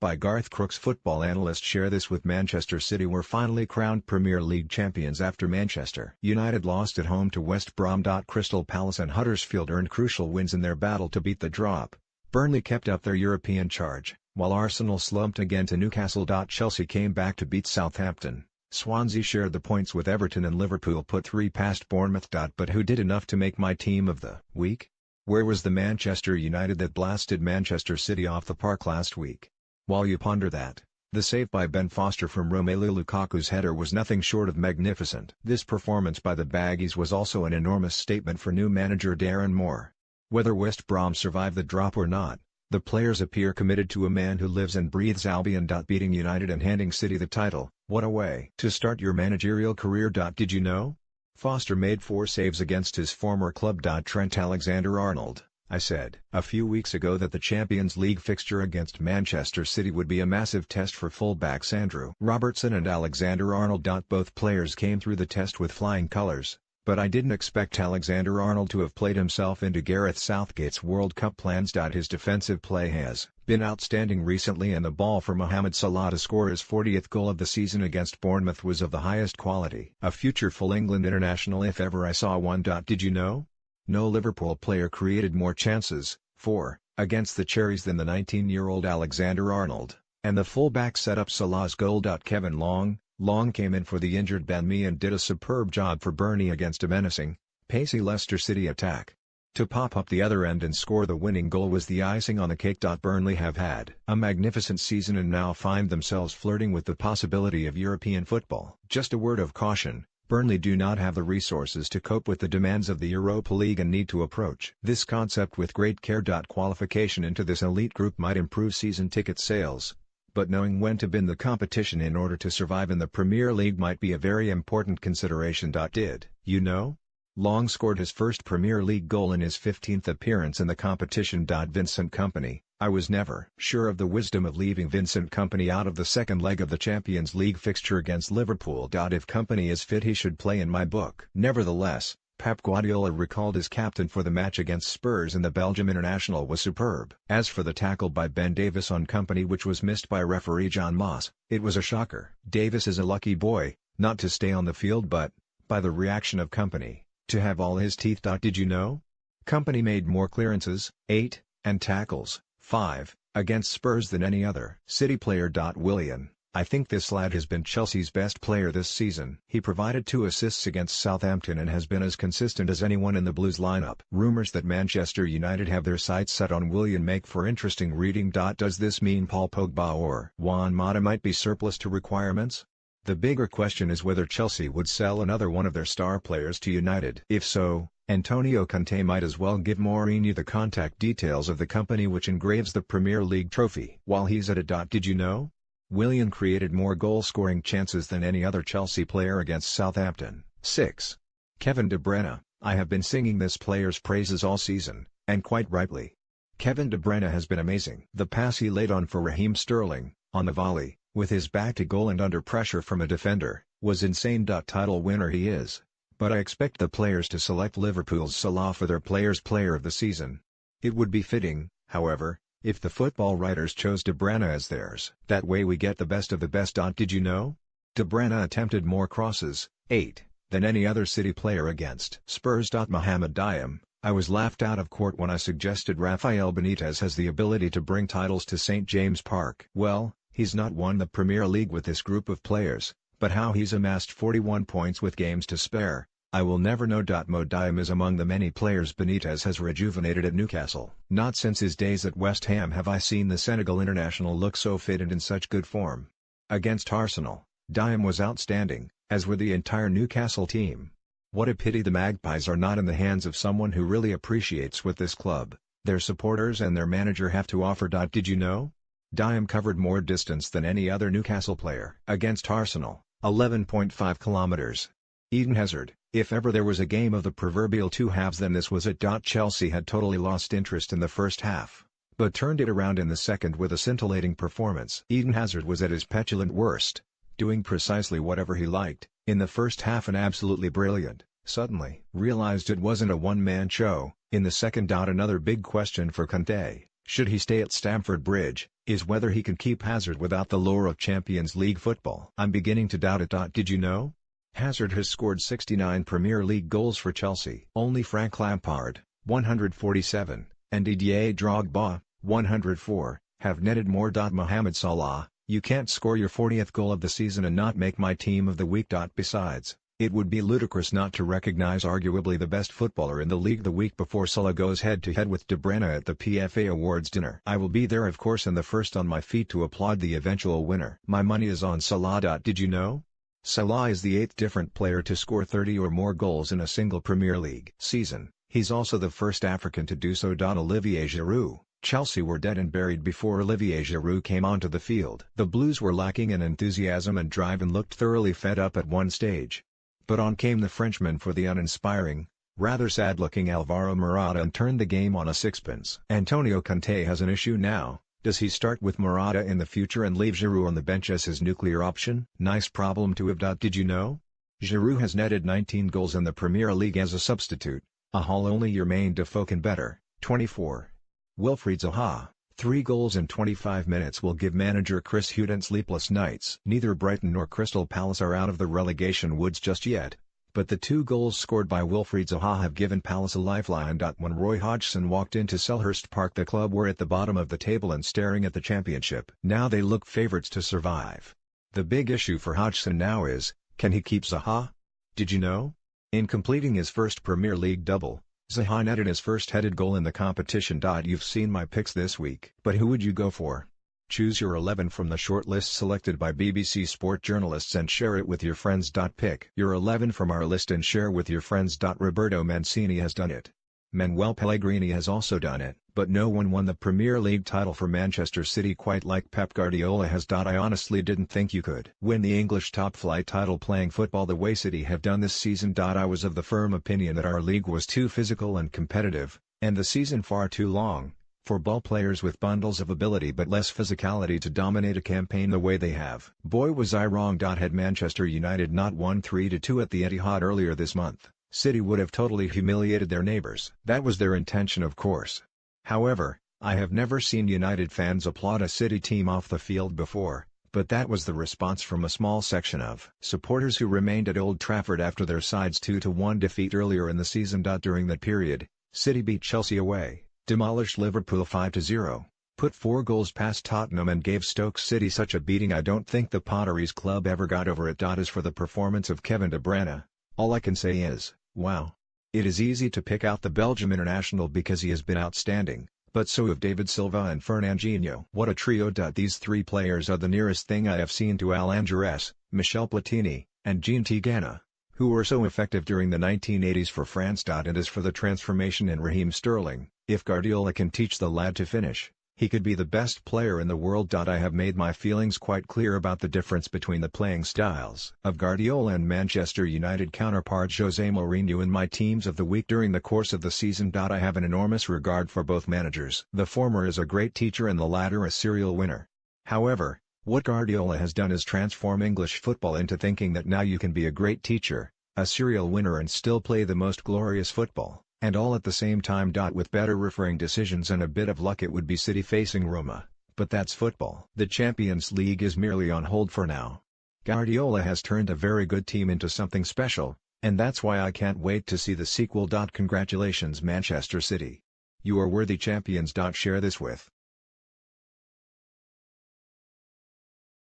by Garth Crooks. Football analysts share this with Manchester City were finally crowned Premier League champions after Manchester United lost at home to West Brom. Crystal Palace and Huddersfield earned crucial wins in their battle to beat the drop. Burnley kept up their European charge, while Arsenal slumped again to Newcastle. Chelsea came back to beat Southampton. Swansea shared the points with Everton and Liverpool put 3 past Bournemouth. But who did enough to make my team of the week? Where was the Manchester United that blasted Manchester City off the park last week? While you ponder that, the save by Ben Foster from Romelu Lukaku's header was nothing short of magnificent. This performance by the Baggies was also an enormous statement for new manager Darren Moore. Whether West Brom survive the drop or not, the players appear committed to a man who lives and breathes Albion. Beating United and handing City the title, what a way to start your managerial career. Did you know? Foster made 4 saves against his former club. Trent Alexander-Arnold, I said a few weeks ago that the Champions League fixture against Manchester City would be a massive test for fullbacks Andrew Robertson and Alexander-Arnold. Both players came through the test with flying colours, but I didn't expect Alexander-Arnold to have played himself into Gareth Southgate's World Cup plans. His defensive play has been outstanding recently, and the ball for Mohamed Salah to score his 40th goal of the season against Bournemouth was of the highest quality. A future full England international if ever I saw one. Did you know? No Liverpool player created more chances, 4, against the Cherries than the 19-year-old Alexander-Arnold, and the fullback set up Salah's goal. Kevin Long came in for the injured Ben Mee and did a superb job for Bruyne against a menacing, pacey Leicester City attack. To pop up the other end and score the winning goal was the icing on the cake. Burnley have had a magnificent season and now find themselves flirting with the possibility of European football. Just a word of caution. Burnley do not have the resources to cope with the demands of the Europa League and need to approach this concept with great care. Qualification into this elite group might improve season ticket sales, but knowing when to bin the competition in order to survive in the Premier League might be a very important consideration. Did you know? Long scored his first Premier League goal in his 15th appearance in the competition. Vincent Kompany, I was never sure of the wisdom of leaving Vincent Kompany out of the second leg of the Champions League fixture against Liverpool. If Kompany is fit he should play in my book. Nevertheless, Pep Guardiola recalled his captain for the match against Spurs and the Belgium international was superb. As for the tackle by Ben Davies on Kompany which was missed by referee John Moss, it was a shocker. Davies is a lucky boy, not to stay on the field but, by the reaction of Kompany, to have all his teeth. Did you know? Kompany made more clearances, 8, and tackles, 5, against Spurs than any other City player. Willian, I think this lad has been Chelsea's best player this season. He provided 2 assists against Southampton and has been as consistent as anyone in the Blues lineup. Rumours that Manchester United have their sights set on Willian make for interesting reading. Does this mean Paul Pogba or Juan Mata might be surplus to requirements? The bigger question is whether Chelsea would sell another one of their star players to United. If so, Antonio Conte might as well give Mourinho the contact details of the company which engraves the Premier League trophy while he's at it. Did you know? Willian created more goal-scoring chances than any other Chelsea player against Southampton. 6. Kevin De Bruyne, I have been singing this player's praises all season, and quite rightly. Kevin De Bruyne has been amazing. The pass he laid on for Raheem Sterling, on the volley, with his back to goal and under pressure from a defender, was insane. Title winner he is, but I expect the players to select Liverpool's Salah for their Players' Player of the Season. It would be fitting, however, if the football writers chose De Bruyne as theirs. That way we get the best of the best. Did you know? De Bruyne attempted more crosses, 8, than any other City player against Spurs. Mohamed Diam, I was laughed out of court when I suggested Rafael Benitez has the ability to bring titles to St James Park. Well, he's not won the Premier League with this group of players, but how he's amassed 41 points with games to spare, I will never know. Mo Diam is among the many players Benitez has rejuvenated at Newcastle. Not since his days at West Ham have I seen the Senegal international look so fit and in such good form. Against Arsenal, Diam was outstanding, as were the entire Newcastle team. What a pity the Magpies are not in the hands of someone who really appreciates what this club, their supporters and their manager have to offer. Did you know? Diam covered more distance than any other Newcastle player. Against Arsenal, 11.5 kilometers. Eden Hazard, if ever there was a game of the proverbial two halves then this was it. Chelsea had totally lost interest in the first half, but turned it around in the second with a scintillating performance. Eden Hazard was at his petulant worst, doing precisely whatever he liked, in the first half and absolutely brilliant. Suddenly realized it wasn't a one-man show, in the second. Another big question for Conte, Should he stay at Stamford Bridge, is whether he can keep Hazard without the lure of Champions League football. I'm beginning to doubt it. Did you know? Hazard has scored 69 Premier League goals for Chelsea. Only Frank Lampard, 147, and Didier Drogba, 104, have netted more. Mohamed Salah, you can't score your 40th goal of the season and not make my team of the week. Besides, it would be ludicrous not to recognize arguably the best footballer in the league the week before Salah goes head-to-head with De Bruyne at the PFA Awards dinner. I will be there of course and the first on my feet to applaud the eventual winner. My money is on Salah. Did you know? Salah is the 8th different player to score 30 or more goals in a single Premier League season. He's also the first African to do so. Olivier Giroud, Chelsea were dead and buried before Olivier Giroud came onto the field. The Blues were lacking in enthusiasm and drive and looked thoroughly fed up at one stage. But on came the Frenchman for the uninspiring, rather sad-looking Alvaro Morata and turned the game on a sixpence. Antonio Conte has an issue now. Does he start with Morata in the future and leave Giroud on the bench as his nuclear option? Nice problem to have. Did you know? Giroud has netted 19 goals in the Premier League as a substitute, a haul only Jermaine Defoe can better, 24. Wilfried Zaha, 3 goals in 25 minutes will give manager Chris Hughton sleepless nights. Neither Brighton nor Crystal Palace are out of the relegation woods just yet, but the 2 goals scored by Wilfried Zaha have given Palace a lifeline. When Roy Hodgson walked into Selhurst Park, the club were at the bottom of the table and staring at the championship. Now they look favourites to survive. The big issue for Hodgson now is, can he keep Zaha? Did you know? In completing his first Premier League double, Zaha netted his first headed goal in the competition. You've seen my picks this week. But who would you go for? Choose your 11 from the short list selected by BBC Sport journalists and share it with your friends. Pick your 11 from our list and share with your friends. Roberto Mancini has done it. Manuel Pellegrini has also done it, but no one won the Premier League title for Manchester City quite like Pep Guardiola has. I honestly didn't think you could win the English top-flight title playing football the way City have done this season. I was of the firm opinion that our league was too physical and competitive, and the season far too long, for ball players with bundles of ability but less physicality to dominate a campaign the way they have. Boy was I wrong. Had Manchester United not won 3-2 at the Etihad earlier this month, City would have totally humiliated their neighbours. That was their intention of course. However, I have never seen United fans applaud a City team off the field before, but that was the response from a small section of supporters who remained at Old Trafford after their side's 2-1 defeat earlier in the season. During that period, City beat Chelsea away, demolished Liverpool 5-0, put 4 goals past Tottenham and gave Stoke City such a beating I don't think the Potteries Club ever got over it. As for the performance of Kevin De Bruyne, all I can say is, wow. It is easy to pick out the Belgium international because he has been outstanding, but so have David Silva and Fernandinho. What a trio. These 3 players are the nearest thing I have seen to Alain Giresse, Michel Platini, and Jean Tigana, who were so effective during the 1980s for France. And as for the transformation in Raheem Sterling, if Guardiola can teach the lad to finish, he could be the best player in the world. I have made my feelings quite clear about the difference between the playing styles of Guardiola and Manchester United counterpart Jose Mourinho in my teams of the week during the course of the season. I have an enormous regard for both managers. The former is a great teacher and the latter a serial winner. However, what Guardiola has done is transform English football into thinking that now you can be a great teacher, a serial winner and still play the most glorious football. And all at the same time. With better refereeing decisions and a bit of luck it would be City facing Roma, but that's football. The Champions League is merely on hold for now. Guardiola has turned a very good team into something special, and that's why I can't wait to see the sequel. Congratulations Manchester City. You are worthy champions. Share this with